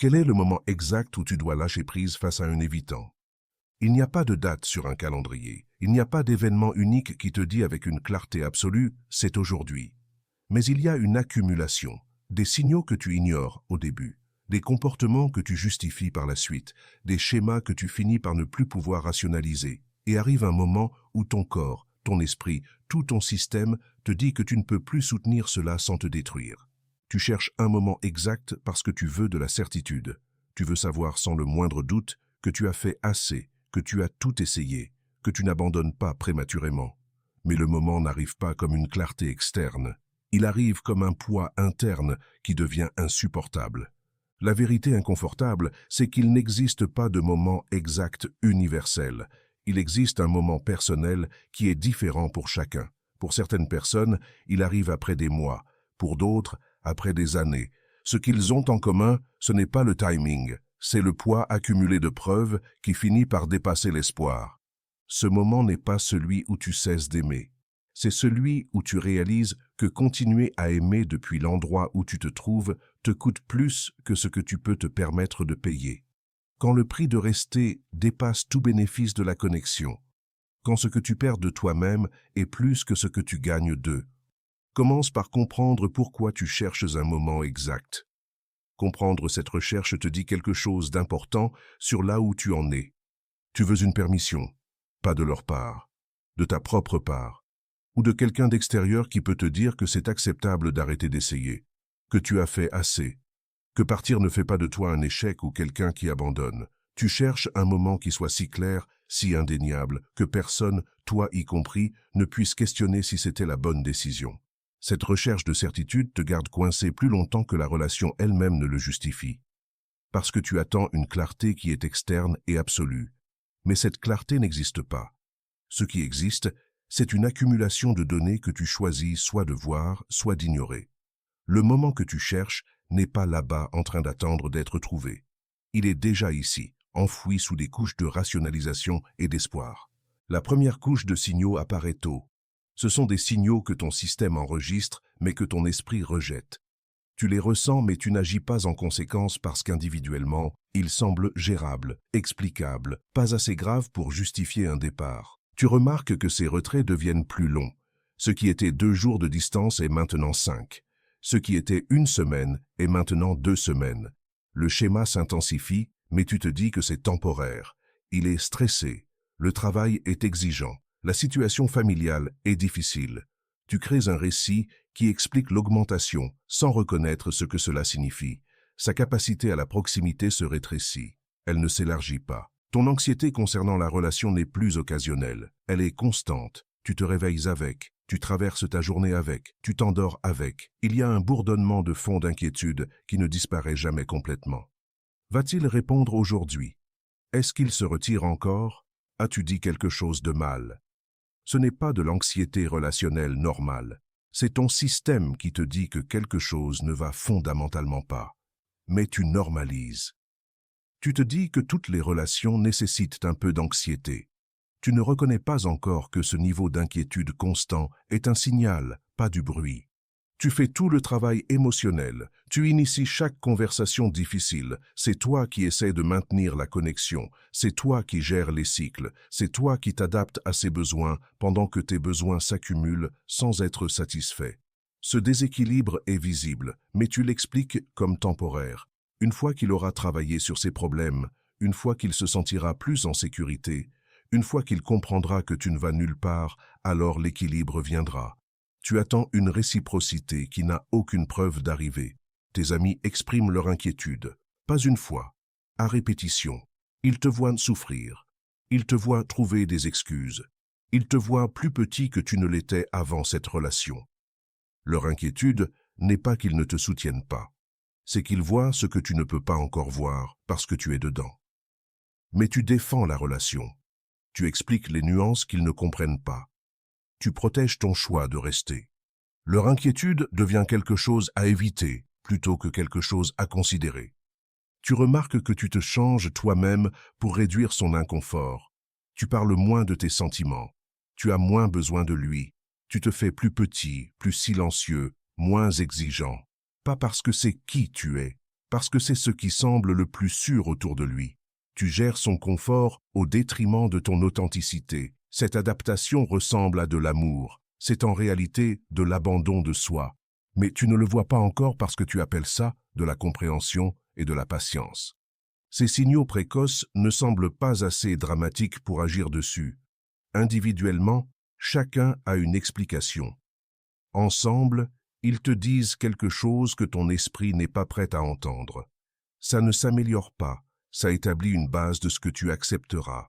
Quel est le moment exact où tu dois lâcher prise face à un évitant? Il n'y a pas de date sur un calendrier. Il n'y a pas d'événement unique qui te dit avec une clarté absolue « c'est aujourd'hui ». Mais il y a une accumulation, des signaux que tu ignores au début, des comportements que tu justifies par la suite, des schémas que tu finis par ne plus pouvoir rationaliser. Et arrive un moment où ton corps, ton esprit, tout ton système te dit que tu ne peux plus soutenir cela sans te détruire. Tu cherches un moment exact parce que tu veux de la certitude. Tu veux savoir sans le moindre doute que tu as fait assez, que tu as tout essayé, que tu n'abandonnes pas prématurément. Mais le moment n'arrive pas comme une clarté externe. Il arrive comme un poids interne qui devient insupportable. La vérité inconfortable, c'est qu'il n'existe pas de moment exact universel. Il existe un moment personnel qui est différent pour chacun. Pour certaines personnes, il arrive après des mois. Pour d'autres, après des années. Ce qu'ils ont en commun, ce n'est pas le timing, c'est le poids accumulé de preuves qui finit par dépasser l'espoir. Ce moment n'est pas celui où tu cesses d'aimer. C'est celui où tu réalises que continuer à aimer depuis l'endroit où tu te trouves te coûte plus que ce que tu peux te permettre de payer. Quand le prix de rester dépasse tout bénéfice de la connexion, quand ce que tu perds de toi-même est plus que ce que tu gagnes d'eux. Commence par comprendre pourquoi tu cherches un moment exact. Comprendre cette recherche te dit quelque chose d'important sur là où tu en es. Tu veux une permission, pas de leur part, de ta propre part, ou de quelqu'un d'extérieur qui peut te dire que c'est acceptable d'arrêter d'essayer, que tu as fait assez, que partir ne fait pas de toi un échec ou quelqu'un qui abandonne. Tu cherches un moment qui soit si clair, si indéniable, que personne, toi y compris, ne puisse questionner si c'était la bonne décision. Cette recherche de certitude te garde coincé plus longtemps que la relation elle-même ne le justifie. Parce que tu attends une clarté qui est externe et absolue. Mais cette clarté n'existe pas. Ce qui existe, c'est une accumulation de données que tu choisis soit de voir, soit d'ignorer. Le moment que tu cherches n'est pas là-bas en train d'attendre d'être trouvé. Il est déjà ici, enfoui sous des couches de rationalisation et d'espoir. La première couche de signaux apparaît tôt. Ce sont des signaux que ton système enregistre, mais que ton esprit rejette. Tu les ressens, mais tu n'agis pas en conséquence parce qu'individuellement, ils semblent gérables, explicables, pas assez graves pour justifier un départ. Tu remarques que ces retraits deviennent plus longs. Ce qui était 2 jours de distance est maintenant 5. Ce qui était 1 semaine est maintenant 2 semaines. Le schéma s'intensifie, mais tu te dis que c'est temporaire. Il est stressé. Le travail est exigeant. La situation familiale est difficile. Tu crées un récit qui explique l'augmentation sans reconnaître ce que cela signifie. Sa capacité à la proximité se rétrécit. Elle ne s'élargit pas. Ton anxiété concernant la relation n'est plus occasionnelle. Elle est constante. Tu te réveilles avec. Tu traverses ta journée avec. Tu t'endors avec. Il y a un bourdonnement de fond d'inquiétude qui ne disparaît jamais complètement. Va-t-il répondre aujourd'hui? Est-ce qu'il se retire encore? As-tu dit quelque chose de mal? Ce n'est pas de l'anxiété relationnelle normale. C'est ton système qui te dit que quelque chose ne va fondamentalement pas. Mais tu normalises. Tu te dis que toutes les relations nécessitent un peu d'anxiété. Tu ne reconnais pas encore que ce niveau d'inquiétude constant est un signal, pas du bruit. Tu fais tout le travail émotionnel, tu inities chaque conversation difficile, c'est toi qui essaies de maintenir la connexion, c'est toi qui gères les cycles, c'est toi qui t'adaptes à ses besoins pendant que tes besoins s'accumulent sans être satisfaits. Ce déséquilibre est visible, mais tu l'expliques comme temporaire. Une fois qu'il aura travaillé sur ses problèmes, une fois qu'il se sentira plus en sécurité, une fois qu'il comprendra que tu ne vas nulle part, alors l'équilibre viendra. Tu attends une réciprocité qui n'a aucune preuve d'arrivée. Tes amis expriment leur inquiétude. Pas une fois, à répétition. Ils te voient souffrir. Ils te voient trouver des excuses. Ils te voient plus petit que tu ne l'étais avant cette relation. Leur inquiétude n'est pas qu'ils ne te soutiennent pas. C'est qu'ils voient ce que tu ne peux pas encore voir parce que tu es dedans. Mais tu défends la relation. Tu expliques les nuances qu'ils ne comprennent pas. Tu protèges ton choix de rester. Leur inquiétude devient quelque chose à éviter plutôt que quelque chose à considérer. Tu remarques que tu te changes toi-même pour réduire son inconfort. Tu parles moins de tes sentiments. Tu as moins besoin de lui. Tu te fais plus petit, plus silencieux, moins exigeant. Pas parce que c'est qui tu es, parce que c'est ce qui semble le plus sûr autour de lui. Tu gères son confort au détriment de ton authenticité. Cette adaptation ressemble à de l'amour. C'est en réalité de l'abandon de soi. Mais tu ne le vois pas encore parce que tu appelles ça de la compréhension et de la patience. Ces signaux précoces ne semblent pas assez dramatiques pour agir dessus. Individuellement, chacun a une explication. Ensemble, ils te disent quelque chose que ton esprit n'est pas prêt à entendre. Ça ne s'améliore pas, ça établit une base de ce que tu accepteras.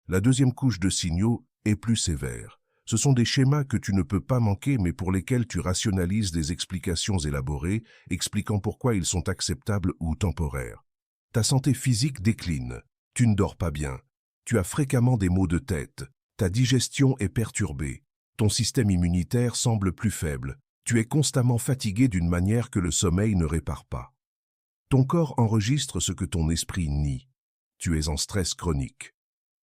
La deuxième couche de signaux est plus sévère. Ce sont des schémas que tu ne peux pas manquer mais pour lesquels tu rationalises des explications élaborées, expliquant pourquoi ils sont acceptables ou temporaires. Ta santé physique décline, tu ne dors pas bien, tu as fréquemment des maux de tête, ta digestion est perturbée, ton système immunitaire semble plus faible, tu es constamment fatigué d'une manière que le sommeil ne répare pas. Ton corps enregistre ce que ton esprit nie. Tu es en stress chronique.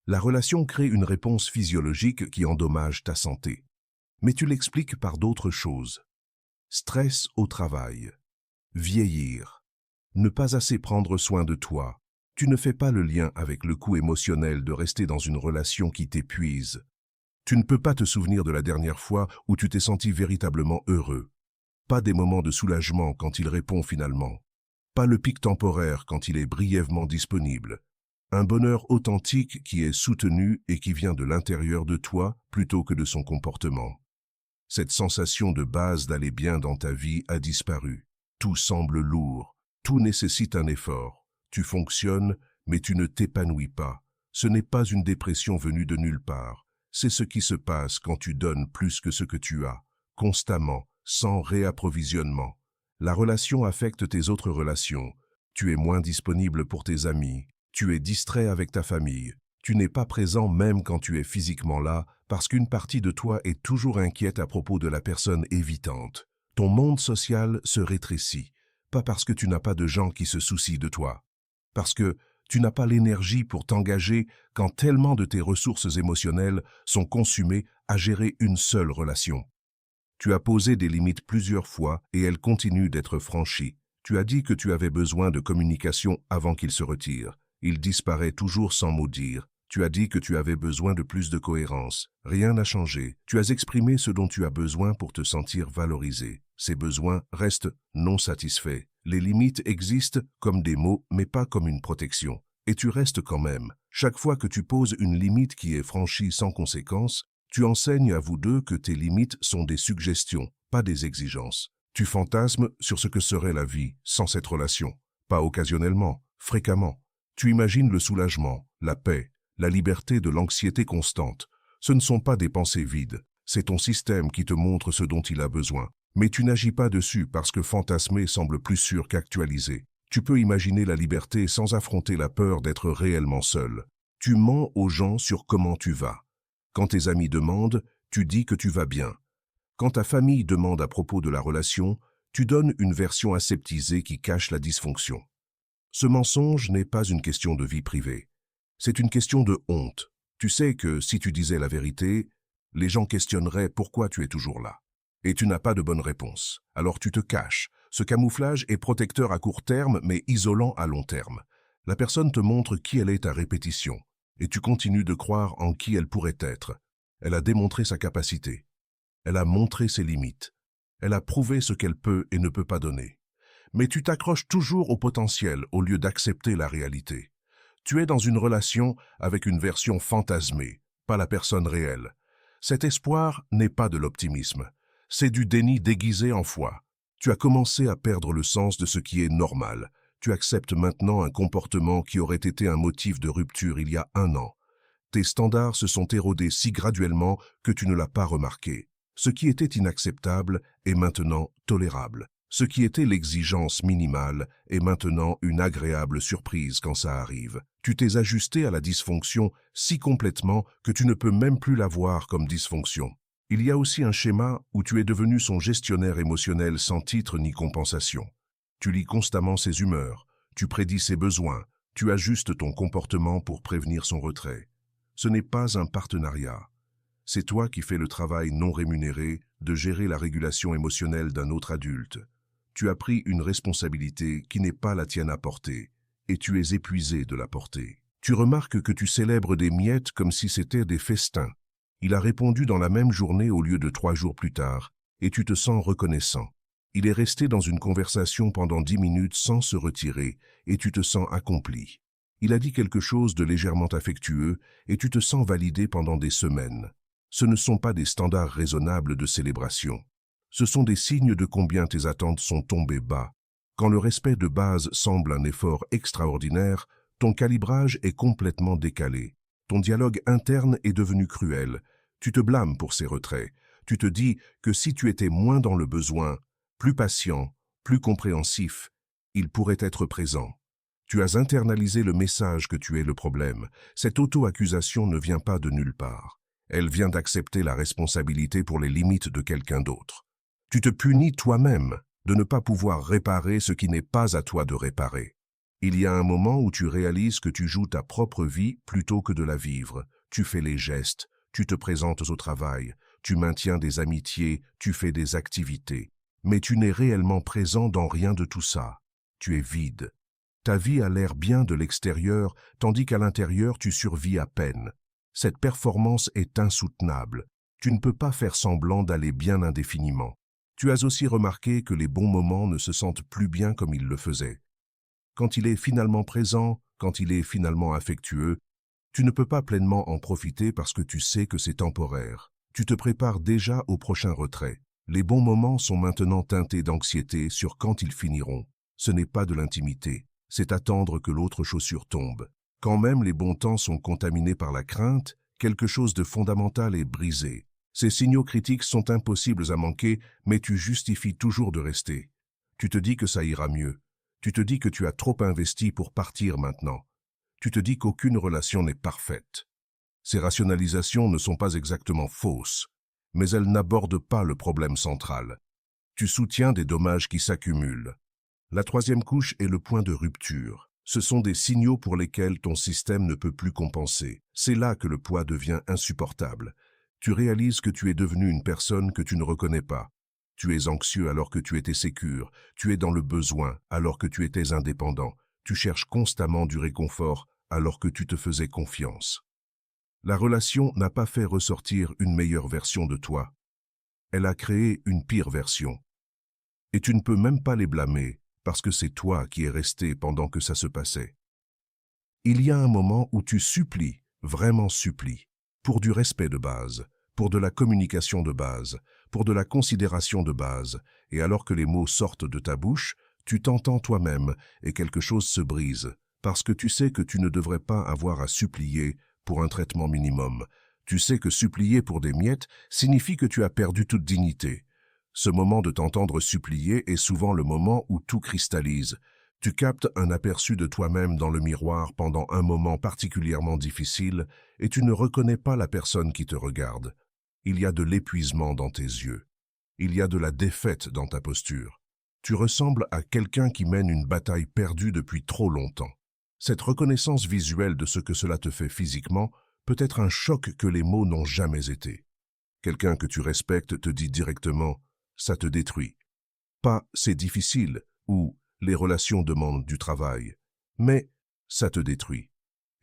La relation crée une réponse physiologique qui endommage ta santé. Mais tu l'expliques par d'autres choses. Stress au travail. Vieillir. Ne pas assez prendre soin de toi. Tu ne fais pas le lien avec le coût émotionnel de rester dans une relation qui t'épuise. Tu ne peux pas te souvenir de la dernière fois où tu t'es senti véritablement heureux. Pas des moments de soulagement quand il répond finalement. Pas le pic temporaire quand il est brièvement disponible. Un bonheur authentique qui est soutenu et qui vient de l'intérieur de toi plutôt que de son comportement. Cette sensation de base d'aller bien dans ta vie a disparu. Tout semble lourd, tout nécessite un effort. Tu fonctionnes, mais tu ne t'épanouis pas. Ce n'est pas une dépression venue de nulle part. C'est ce qui se passe quand tu donnes plus que ce que tu as, constamment, sans réapprovisionnement. La relation affecte tes autres relations. Tu es moins disponible pour tes amis. Tu es distrait avec ta famille. Tu n'es pas présent même quand tu es physiquement là parce qu'une partie de toi est toujours inquiète à propos de la personne évitante. Ton monde social se rétrécit, pas parce que tu n'as pas de gens qui se soucient de toi, parce que tu n'as pas l'énergie pour t'engager quand tellement de tes ressources émotionnelles sont consumées à gérer une seule relation. Tu as posé des limites plusieurs fois et elles continuent d'être franchies. Tu as dit que tu avais besoin de communication avant qu'il se retire. Il disparaît toujours sans mot dire. Tu as dit que tu avais besoin de plus de cohérence. Rien n'a changé. Tu as exprimé ce dont tu as besoin pour te sentir valorisé. Ces besoins restent non satisfaits. Les limites existent comme des mots, mais pas comme une protection. Et tu restes quand même. Chaque fois que tu poses une limite qui est franchie sans conséquence, tu enseignes à vous deux que tes limites sont des suggestions, pas des exigences. Tu fantasmes sur ce que serait la vie sans cette relation. Pas occasionnellement, fréquemment. Tu imagines le soulagement, la paix, la liberté de l'anxiété constante. Ce ne sont pas des pensées vides. C'est ton système qui te montre ce dont il a besoin. Mais tu n'agis pas dessus parce que fantasmer semble plus sûr qu'actualiser. Tu peux imaginer la liberté sans affronter la peur d'être réellement seul. Tu mens aux gens sur comment tu vas. Quand tes amis demandent, tu dis que tu vas bien. Quand ta famille demande à propos de la relation, tu donnes une version aseptisée qui cache la dysfonction. Ce mensonge n'est pas une question de vie privée. C'est une question de honte. Tu sais que si tu disais la vérité, les gens questionneraient pourquoi tu es toujours là. Et tu n'as pas de bonne réponse. Alors tu te caches. Ce camouflage est protecteur à court terme, mais isolant à long terme. La personne te montre qui elle est à répétition. Et tu continues de croire en qui elle pourrait être. Elle a démontré sa capacité. Elle a montré ses limites. Elle a prouvé ce qu'elle peut et ne peut pas donner. Mais tu t'accroches toujours au potentiel au lieu d'accepter la réalité. Tu es dans une relation avec une version fantasmée, pas la personne réelle. Cet espoir n'est pas de l'optimisme. C'est du déni déguisé en foi. Tu as commencé à perdre le sens de ce qui est normal. Tu acceptes maintenant un comportement qui aurait été un motif de rupture il y a 1 an. Tes standards se sont érodés si graduellement que tu ne l'as pas remarqué. Ce qui était inacceptable est maintenant tolérable. Ce qui était l'exigence minimale est maintenant une agréable surprise quand ça arrive. Tu t'es ajusté à la dysfonction si complètement que tu ne peux même plus la voir comme dysfonction. Il y a aussi un schéma où tu es devenu son gestionnaire émotionnel sans titre ni compensation. Tu lis constamment ses humeurs, tu prédis ses besoins, tu ajustes ton comportement pour prévenir son retrait. Ce n'est pas un partenariat. C'est toi qui fais le travail non rémunéré de gérer la régulation émotionnelle d'un autre adulte. Tu as pris une responsabilité qui n'est pas la tienne à porter, et tu es épuisé de la porter. Tu remarques que tu célèbres des miettes comme si c'était des festins. Il a répondu dans la même journée au lieu de 3 jours plus tard, et tu te sens reconnaissant. Il est resté dans une conversation pendant 10 minutes sans se retirer, et tu te sens accompli. Il a dit quelque chose de légèrement affectueux, et tu te sens validé pendant des semaines. Ce ne sont pas des standards raisonnables de célébration. Ce sont des signes de combien tes attentes sont tombées bas. Quand le respect de base semble un effort extraordinaire, ton calibrage est complètement décalé. Ton dialogue interne est devenu cruel. Tu te blâmes pour ces retraits. Tu te dis que si tu étais moins dans le besoin, plus patient, plus compréhensif, il pourrait être présent. Tu as internalisé le message que tu es le problème. Cette auto-accusation ne vient pas de nulle part. Elle vient d'accepter la responsabilité pour les limites de quelqu'un d'autre. Tu te punis toi-même de ne pas pouvoir réparer ce qui n'est pas à toi de réparer. Il y a un moment où tu réalises que tu joues ta propre vie plutôt que de la vivre. Tu fais les gestes, tu te présentes au travail, tu maintiens des amitiés, tu fais des activités. Mais tu n'es réellement présent dans rien de tout ça. Tu es vide. Ta vie a l'air bien de l'extérieur, tandis qu'à l'intérieur tu survis à peine. Cette performance est insoutenable. Tu ne peux pas faire semblant d'aller bien indéfiniment. Tu as aussi remarqué que les bons moments ne se sentent plus bien comme ils le faisaient. Quand il est finalement présent, quand il est finalement affectueux, tu ne peux pas pleinement en profiter parce que tu sais que c'est temporaire. Tu te prépares déjà au prochain retrait. Les bons moments sont maintenant teintés d'anxiété sur quand ils finiront. Ce n'est pas de l'intimité, c'est attendre que l'autre chaussure tombe. Quand même les bons temps sont contaminés par la crainte, quelque chose de fondamental est brisé. Ces signaux critiques sont impossibles à manquer, mais tu justifies toujours de rester. Tu te dis que ça ira mieux. Tu te dis que tu as trop investi pour partir maintenant. Tu te dis qu'aucune relation n'est parfaite. Ces rationalisations ne sont pas exactement fausses, mais elles n'abordent pas le problème central. Tu soutiens des dommages qui s'accumulent. La troisième couche est le point de rupture. Ce sont des signaux pour lesquels ton système ne peut plus compenser. C'est là que le poids devient insupportable. Tu réalises que tu es devenu une personne que tu ne reconnais pas. Tu es anxieux alors que tu étais sécure. Tu es dans le besoin alors que tu étais indépendant. Tu cherches constamment du réconfort alors que tu te faisais confiance. La relation n'a pas fait ressortir une meilleure version de toi. Elle a créé une pire version. Et tu ne peux même pas les blâmer, parce que c'est toi qui es resté pendant que ça se passait. Il y a un moment où tu supplies, vraiment supplies, pour du respect de base, pour de la communication de base, pour de la considération de base, et alors que les mots sortent de ta bouche, tu t'entends toi-même et quelque chose se brise, parce que tu sais que tu ne devrais pas avoir à supplier pour un traitement minimum. Tu sais que supplier pour des miettes signifie que tu as perdu toute dignité. Ce moment de t'entendre supplier est souvent le moment où tout cristallise. Tu captes un aperçu de toi-même dans le miroir pendant un moment particulièrement difficile et tu ne reconnais pas la personne qui te regarde. Il y a de l'épuisement dans tes yeux. Il y a de la défaite dans ta posture. Tu ressembles à quelqu'un qui mène une bataille perdue depuis trop longtemps. Cette reconnaissance visuelle de ce que cela te fait physiquement peut être un choc que les mots n'ont jamais été. Quelqu'un que tu respectes te dit directement « ça te détruit ». Pas « c'est difficile » ou « les relations demandent du travail », mais « ça te détruit ».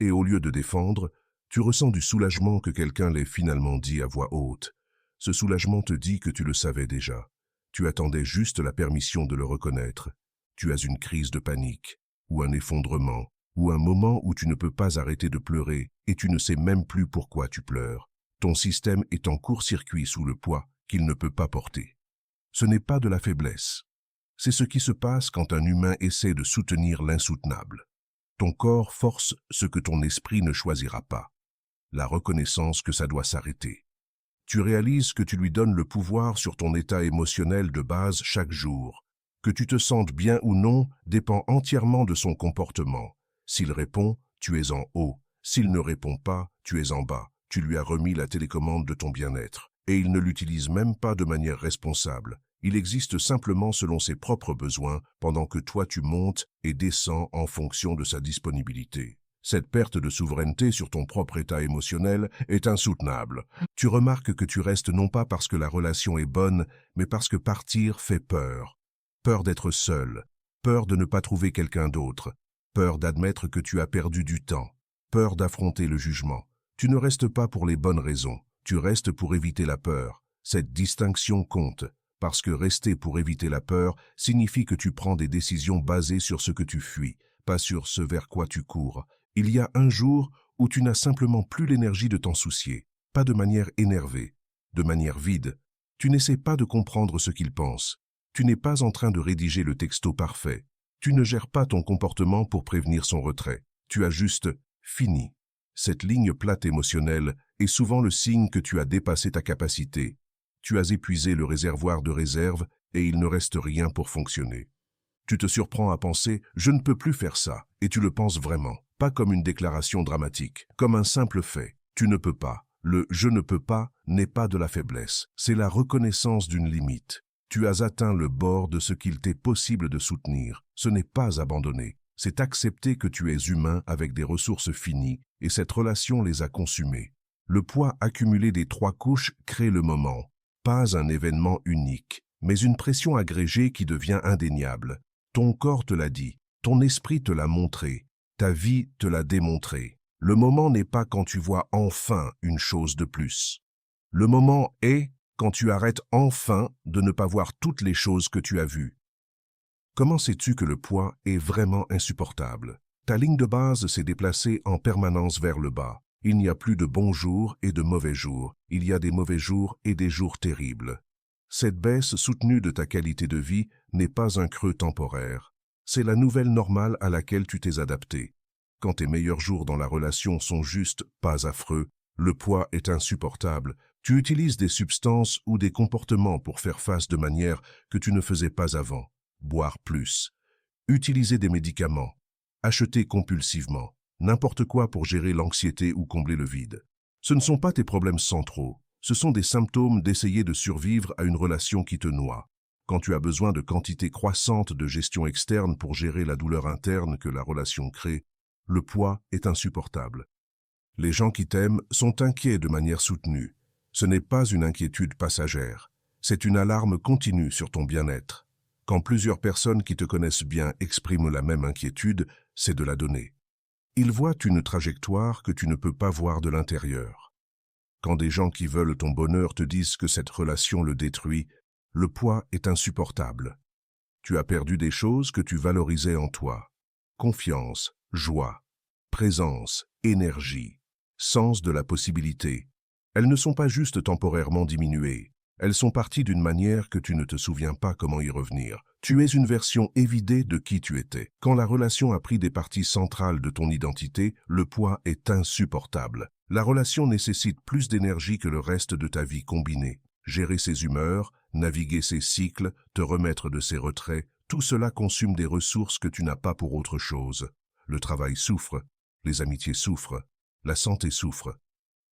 Et au lieu de défendre, tu ressens du soulagement que quelqu'un l'ait finalement dit à voix haute. Ce soulagement te dit que tu le savais déjà. Tu attendais juste la permission de le reconnaître. Tu as une crise de panique, ou un effondrement, ou un moment où tu ne peux pas arrêter de pleurer et tu ne sais même plus pourquoi tu pleures. Ton système est en court-circuit sous le poids qu'il ne peut pas porter. Ce n'est pas de la faiblesse. C'est ce qui se passe quand un humain essaie de soutenir l'insoutenable. Ton corps force ce que ton esprit ne choisira pas. La reconnaissance que ça doit s'arrêter. Tu réalises que tu lui donnes le pouvoir sur ton état émotionnel de base chaque jour. Que tu te sentes bien ou non dépend entièrement de son comportement. S'il répond, tu es en haut. S'il ne répond pas, tu es en bas. Tu lui as remis la télécommande de ton bien-être. Et il ne l'utilise même pas de manière responsable. Il existe simplement selon ses propres besoins, pendant que toi tu montes et descends en fonction de sa disponibilité. Cette perte de souveraineté sur ton propre état émotionnel est insoutenable. Tu remarques que tu restes non pas parce que la relation est bonne, mais parce que partir fait peur. peur d'être seul, peur de ne pas trouver quelqu'un d'autre, peur d'admettre que tu as perdu du temps, peur d'affronter le jugement. Tu ne restes pas pour les bonnes raisons, tu restes pour éviter la peur. Cette distinction compte, parce que rester pour éviter la peur signifie que tu prends des décisions basées sur ce que tu fuis, pas sur ce vers quoi tu cours. Il y a un jour où tu n'as simplement plus l'énergie de t'en soucier, pas de manière énervée, de manière vide. Tu n'essaies pas de comprendre ce qu'il pense. Tu n'es pas en train de rédiger le texto parfait. Tu ne gères pas ton comportement pour prévenir son retrait. Tu as juste fini. Cette ligne plate émotionnelle est souvent le signe que tu as dépassé ta capacité. Tu as épuisé le réservoir de réserve et il ne reste rien pour fonctionner. Tu te surprends à penser « je ne peux plus faire ça » et tu le penses vraiment, pas comme une déclaration dramatique, comme un simple fait. Tu ne peux pas. Le « je ne peux pas » n'est pas de la faiblesse, c'est la reconnaissance d'une limite. Tu as atteint le bord de ce qu'il t'est possible de soutenir. Ce n'est pas abandonner, c'est accepter que tu es humain avec des ressources finies et cette relation les a consumées. Le poids accumulé des 3 couches crée le moment, pas un événement unique, mais une pression agrégée qui devient indéniable. Ton corps te l'a dit, ton esprit te l'a montré, ta vie te l'a démontré. Le moment n'est pas quand tu vois enfin une chose de plus. Le moment est quand tu arrêtes enfin de ne pas voir toutes les choses que tu as vues. Comment sais-tu que le poids est vraiment insupportable? Ta ligne de base s'est déplacée en permanence vers le bas. Il n'y a plus de bons jours et de mauvais jours. Il y a des mauvais jours et des jours terribles. Cette baisse soutenue de ta qualité de vie n'est pas un creux temporaire. C'est la nouvelle normale à laquelle tu t'es adapté. Quand tes meilleurs jours dans la relation sont juste pas affreux, le poids est insupportable. Tu utilises des substances ou des comportements pour faire face de manière que tu ne faisais pas avant. Boire plus, utiliser des médicaments, acheter compulsivement, n'importe quoi pour gérer l'anxiété ou combler le vide. Ce ne sont pas tes problèmes centraux, ce sont des symptômes d'essayer de survivre à une relation qui te noie. Quand tu as besoin de quantités croissantes de gestion externe pour gérer la douleur interne que la relation crée, le poids est insupportable. Les gens qui t'aiment sont inquiets de manière soutenue. Ce n'est pas une inquiétude passagère, c'est une alarme continue sur ton bien-être. Quand plusieurs personnes qui te connaissent bien expriment la même inquiétude, c'est de la donner. Ils voient une trajectoire que tu ne peux pas voir de l'intérieur. Quand des gens qui veulent ton bonheur te disent que cette relation le détruit, le poids est insupportable. Tu as perdu des choses que tu valorisais en toi. Confiance, joie, présence, énergie, sens de la possibilité. Elles ne sont pas juste temporairement diminuées. Elles sont parties d'une manière que tu ne te souviens pas comment y revenir. Tu es une version évidée de qui tu étais. Quand la relation a pris des parties centrales de ton identité, le poids est insupportable. La relation nécessite plus d'énergie que le reste de ta vie combinée. Gérer ses humeurs, naviguer ses cycles, te remettre de ses retraits, tout cela consomme des ressources que tu n'as pas pour autre chose. Le travail souffre, les amitiés souffrent, la santé souffre.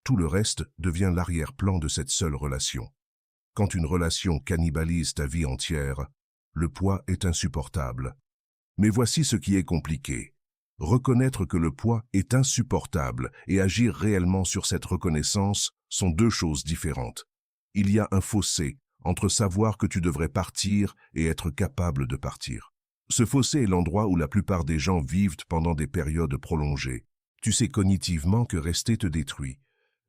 Tout le reste devient l'arrière-plan de cette seule relation. Quand une relation cannibalise ta vie entière, le poids est insupportable. Mais voici ce qui est compliqué. Reconnaître que le poids est insupportable et agir réellement sur cette reconnaissance sont 2 choses différentes. Il y a un fossé entre savoir que tu devrais partir et être capable de partir. Ce fossé est l'endroit où la plupart des gens vivent pendant des périodes prolongées. Tu sais cognitivement que rester te détruit.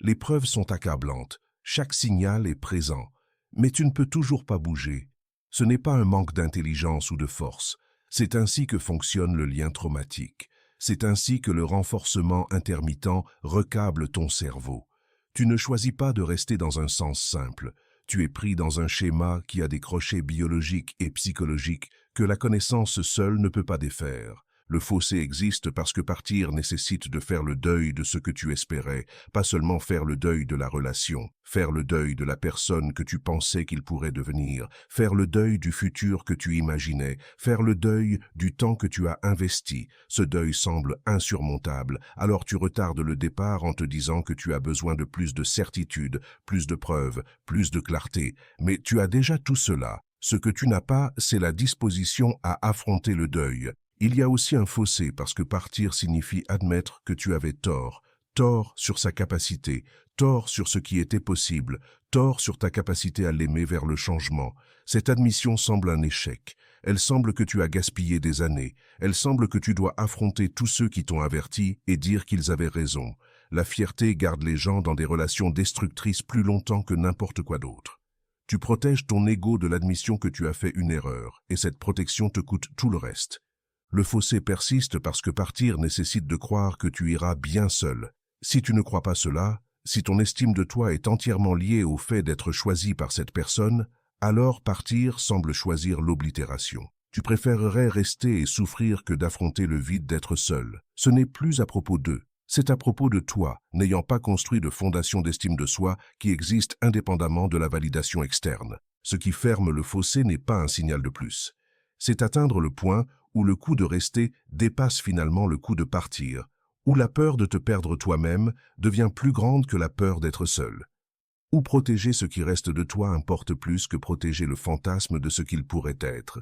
Les preuves sont accablantes, chaque signal est présent, mais tu ne peux toujours pas bouger. Ce n'est pas un manque d'intelligence ou de force, c'est ainsi que fonctionne le lien traumatique. C'est ainsi que le renforcement intermittent recable ton cerveau. Tu ne choisis pas de rester dans un sens simple. Tu es pris dans un schéma qui a des crochets biologiques et psychologiques que la connaissance seule ne peut pas défaire. Le fossé existe parce que partir nécessite de faire le deuil de ce que tu espérais, pas seulement faire le deuil de la relation, faire le deuil de la personne que tu pensais qu'il pourrait devenir, faire le deuil du futur que tu imaginais, faire le deuil du temps que tu as investi. Ce deuil semble insurmontable, alors tu retardes le départ en te disant que tu as besoin de plus de certitude, plus de preuves, plus de clarté. Mais tu as déjà tout cela. Ce que tu n'as pas, c'est la disposition à affronter le deuil. Il y a aussi un fossé parce que partir signifie admettre que tu avais tort. Tort sur sa capacité, tort sur ce qui était possible, tort sur ta capacité à l'aimer vers le changement. Cette admission semble un échec. Elle semble que tu as gaspillé des années. Elle semble que tu dois affronter tous ceux qui t'ont averti et dire qu'ils avaient raison. La fierté garde les gens dans des relations destructrices plus longtemps que n'importe quoi d'autre. Tu protèges ton ego de l'admission que tu as fait une erreur, et cette protection te coûte tout le reste. Le fossé persiste parce que partir nécessite de croire que tu iras bien seul. Si tu ne crois pas cela, si ton estime de toi est entièrement liée au fait d'être choisi par cette personne, alors partir semble choisir l'oblitération. Tu préférerais rester et souffrir que d'affronter le vide d'être seul. Ce n'est plus à propos d'eux, c'est à propos de toi, n'ayant pas construit de fondation d'estime de soi qui existe indépendamment de la validation externe. Ce qui ferme le fossé n'est pas un signal de plus. C'est atteindre le point où le coût de rester dépasse finalement le coût de partir, où la peur de te perdre toi-même devient plus grande que la peur d'être seul. Où protéger ce qui reste de toi importe plus que protéger le fantasme de ce qu'il pourrait être.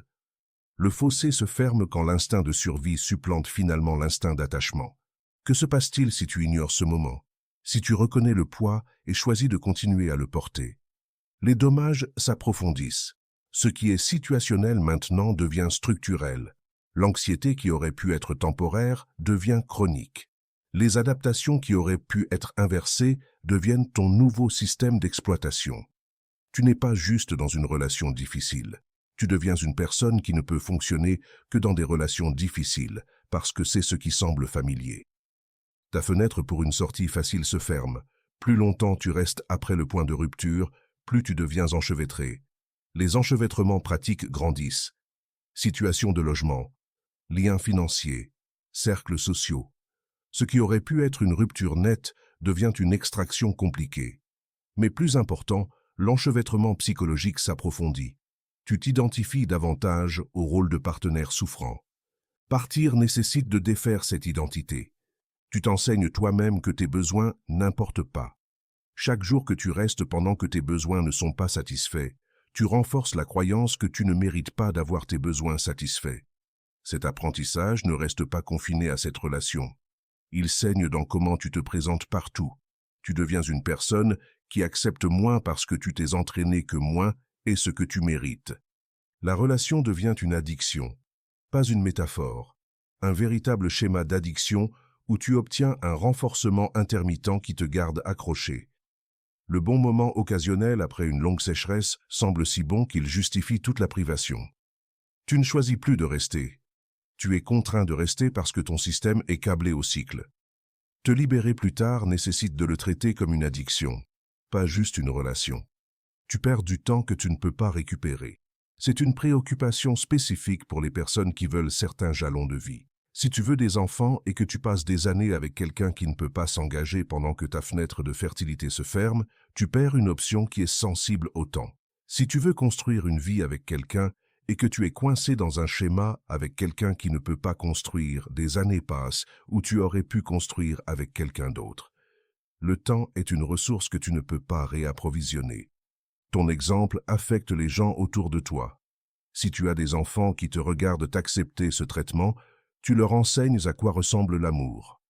Le fossé se ferme quand l'instinct de survie supplante finalement l'instinct d'attachement. Que se passe-t-il si tu ignores ce moment, si tu reconnais le poids et choisis de continuer à le porter? Les dommages s'approfondissent. Ce qui est situationnel maintenant devient structurel. L'anxiété qui aurait pu être temporaire devient chronique. Les adaptations qui auraient pu être inversées deviennent ton nouveau système d'exploitation. Tu n'es pas juste dans une relation difficile. Tu deviens une personne qui ne peut fonctionner que dans des relations difficiles, parce que c'est ce qui semble familier. Ta fenêtre pour une sortie facile se ferme. Plus longtemps tu restes après le point de rupture, plus tu deviens enchevêtré. Les enchevêtrements pratiques grandissent. Situation de logement, liens financiers, cercles sociaux. Ce qui aurait pu être une rupture nette devient une extraction compliquée. Mais plus important, l'enchevêtrement psychologique s'approfondit. Tu t'identifies davantage au rôle de partenaire souffrant. Partir nécessite de défaire cette identité. Tu t'enseignes toi-même que tes besoins n'importent pas. Chaque jour que tu restes pendant que tes besoins ne sont pas satisfaits, tu renforces la croyance que tu ne mérites pas d'avoir tes besoins satisfaits. Cet apprentissage ne reste pas confiné à cette relation. Il saigne dans comment tu te présentes partout. Tu deviens une personne qui accepte moins parce que tu t'es entraîné que moins est ce que tu mérites. La relation devient une addiction, pas une métaphore, un véritable schéma d'addiction où tu obtiens un renforcement intermittent qui te garde accroché. Le bon moment occasionnel après une longue sécheresse semble si bon qu'il justifie toute la privation. Tu ne choisis plus de rester. Tu es contraint de rester parce que ton système est câblé au cycle. Te libérer plus tard nécessite de le traiter comme une addiction, pas juste une relation. Tu perds du temps que tu ne peux pas récupérer. C'est une préoccupation spécifique pour les personnes qui veulent certains jalons de vie. Si tu veux des enfants et que tu passes des années avec quelqu'un qui ne peut pas s'engager pendant que ta fenêtre de fertilité se ferme, tu perds une option qui est sensible au temps. Si tu veux construire une vie avec quelqu'un et que tu es coincé dans un schéma avec quelqu'un qui ne peut pas construire, des années passent où tu aurais pu construire avec quelqu'un d'autre. Le temps est une ressource que tu ne peux pas réapprovisionner. Ton exemple affecte les gens autour de toi. Si tu as des enfants qui te regardent t'accepter ce traitement, tu leur enseignes à quoi ressemble l'amour.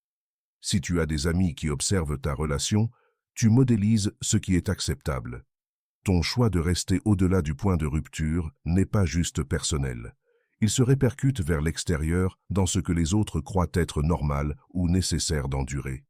Si tu as des amis qui observent ta relation, tu modélises ce qui est acceptable. Ton choix de rester au-delà du point de rupture n'est pas juste personnel. Il se répercute vers l'extérieur dans ce que les autres croient être normal ou nécessaire d'endurer.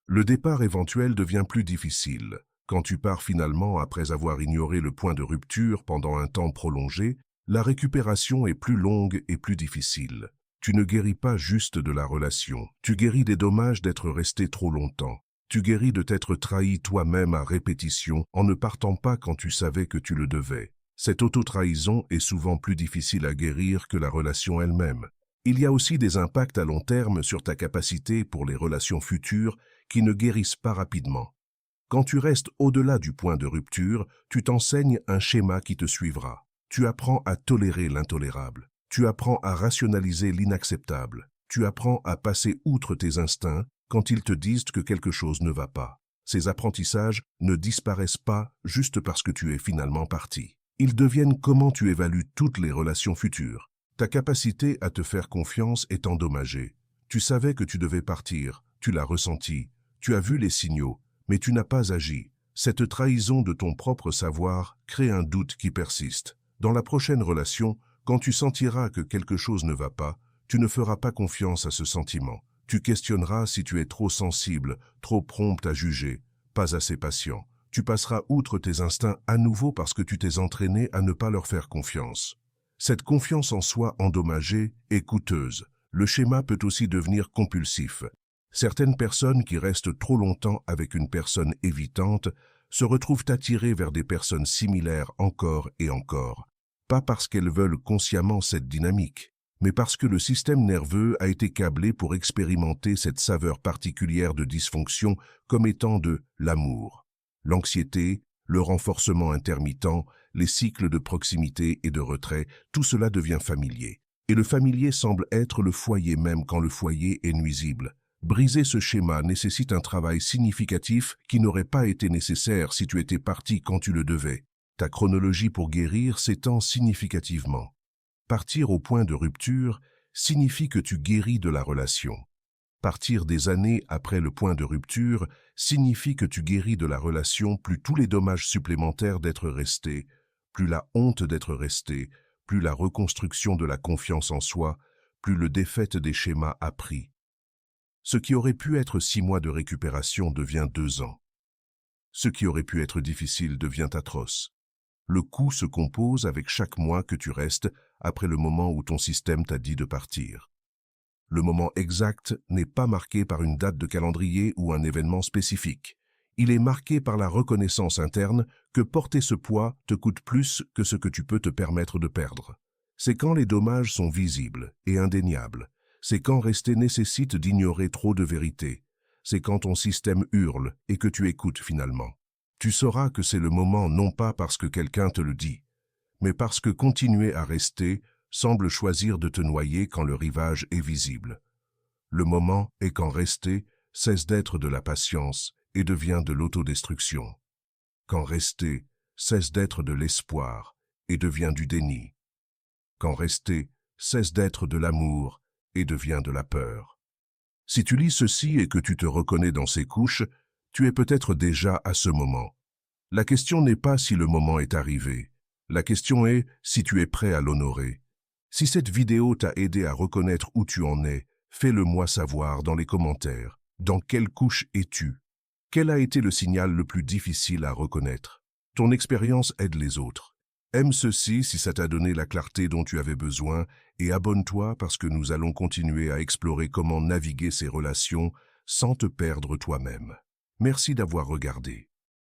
Le départ éventuel devient plus difficile. Quand tu pars finalement après avoir ignoré le point de rupture pendant un temps prolongé, la récupération est plus longue et plus difficile. Tu ne guéris pas juste de la relation, tu guéris des dommages d'être resté trop longtemps. Tu guéris de t'être trahi toi-même à répétition en ne partant pas quand tu savais que tu le devais. Cette auto-trahison est souvent plus difficile à guérir que la relation elle-même. Il y a aussi des impacts à long terme sur ta capacité pour les relations futures qui ne guérissent pas rapidement. Quand tu restes au-delà du point de rupture, tu t'enseignes un schéma qui te suivra. Tu apprends à tolérer l'intolérable. Tu apprends à rationaliser l'inacceptable. Tu apprends à passer outre tes instincts quand ils te disent que quelque chose ne va pas. Ces apprentissages ne disparaissent pas juste parce que tu es finalement parti. Ils deviennent comment tu évalues toutes les relations futures. Ta capacité à te faire confiance est endommagée. Tu savais que tu devais partir, tu l'as ressenti, tu as vu les signaux, mais tu n'as pas agi. Cette trahison de ton propre savoir crée un doute qui persiste. Dans la prochaine relation, Quand tu sentiras que quelque chose ne va pas, tu ne feras pas confiance à ce sentiment. Tu questionneras si tu es trop sensible, trop prompt à juger, pas assez patient. Tu passeras outre tes instincts à nouveau parce que tu t'es entraîné à ne pas leur faire confiance. Cette confiance en soi endommagée est coûteuse. Le schéma peut aussi devenir compulsif. Certaines personnes qui restent trop longtemps avec une personne évitante se retrouvent attirées vers des personnes similaires encore et encore. Pas parce qu'elles veulent consciemment cette dynamique, mais parce que le système nerveux a été câblé pour expérimenter cette saveur particulière de dysfonction comme étant de l'amour. L'anxiété, le renforcement intermittent, les cycles de proximité et de retrait, tout cela devient familier. Et le familier semble être le foyer même quand le foyer est nuisible. Briser ce schéma nécessite un travail significatif qui n'aurait pas été nécessaire si tu étais parti quand tu le devais. Ta chronologie pour guérir s'étend significativement. Partir au point de rupture signifie que tu guéris de la relation. Partir des années après le point de rupture signifie que tu guéris de la relation, plus tous les dommages supplémentaires d'être resté, plus la honte d'être resté, plus la reconstruction de la confiance en soi, plus le défaite des schémas appris. Ce qui aurait pu être 6 mois de récupération devient 2 ans. Ce qui aurait pu être difficile devient atroce. Le coût se compose avec chaque mois que tu restes après le moment où ton système t'a dit de partir. Le moment exact n'est pas marqué par une date de calendrier ou un événement spécifique. Il est marqué par la reconnaissance interne que porter ce poids te coûte plus que ce que tu peux te permettre de perdre. C'est quand les dommages sont visibles et indéniables. C'est quand rester nécessite d'ignorer trop de vérité. C'est quand ton système hurle et que tu écoutes finalement. Tu sauras que c'est le moment non pas parce que quelqu'un te le dit, mais parce que continuer à rester semble choisir de te noyer quand le rivage est visible. Le moment est quand rester cesse d'être de la patience et devient de l'autodestruction. Quand rester cesse d'être de l'espoir et devient du déni. Quand rester cesse d'être de l'amour et devient de la peur. Si tu lis ceci et que tu te reconnais dans ces couches, tu es peut-être déjà à ce moment. La question n'est pas si le moment est arrivé. La question est si tu es prêt à l'honorer. Si cette vidéo t'a aidé à reconnaître où tu en es, fais-le moi savoir dans les commentaires. Dans quelle couche es-tu? Quel a été le signal le plus difficile à reconnaître? Ton expérience aide les autres. Aime ceci si ça t'a donné la clarté dont tu avais besoin et abonne-toi parce que nous allons continuer à explorer comment naviguer ces relations sans te perdre toi-même. Merci d'avoir regardé.